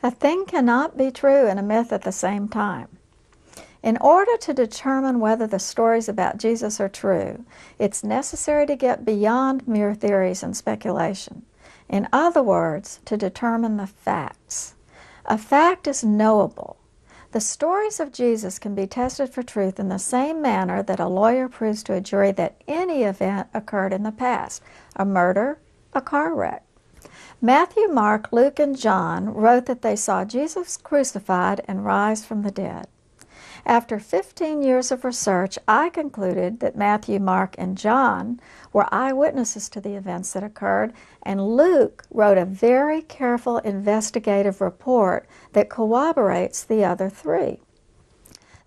A thing cannot be true and a myth at the same time. In order to determine whether the stories about Jesus are true, it's necessary to get beyond mere theories and speculation. In other words, to determine the facts. A fact is knowable. The stories of Jesus can be tested for truth in the same manner that a lawyer proves to a jury that any event occurred in the past: a murder, a car wreck. Matthew, Mark, Luke, and John wrote that they saw Jesus crucified and rise from the dead. After 15 years of research, I concluded that Matthew, Mark, and John were eyewitnesses to the events that occurred, and Luke wrote a very careful investigative report that corroborates the other three.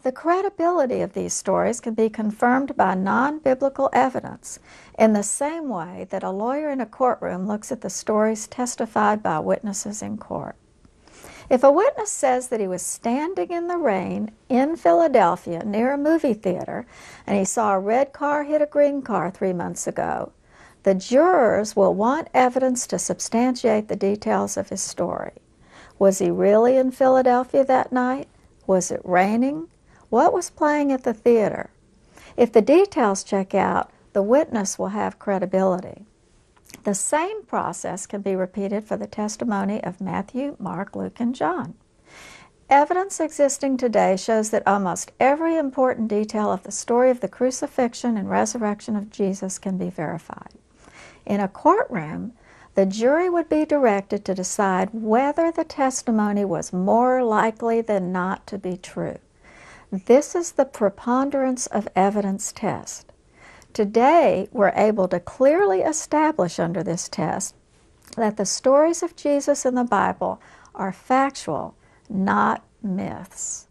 The credibility of these stories can be confirmed by non-biblical evidence in the same way that a lawyer in a courtroom looks at the stories testified by witnesses in court. If a witness says that he was standing in the rain in Philadelphia near a movie theater and he saw a red car hit a green car 3 months ago, the jurors will want evidence to substantiate the details of his story. Was he really in Philadelphia that night? Was it raining? What was playing at the theater? If the details check out, the witness will have credibility. The same process can be repeated for the testimony of Matthew, Mark, Luke, and John. Evidence existing today shows that almost every important detail of the story of the crucifixion and resurrection of Jesus can be verified. In a courtroom, the jury would be directed to decide whether the testimony was more likely than not to be true. This is the preponderance of evidence test. Today, we're able to clearly establish under this test that the stories of Jesus in the Bible are factual, not myths.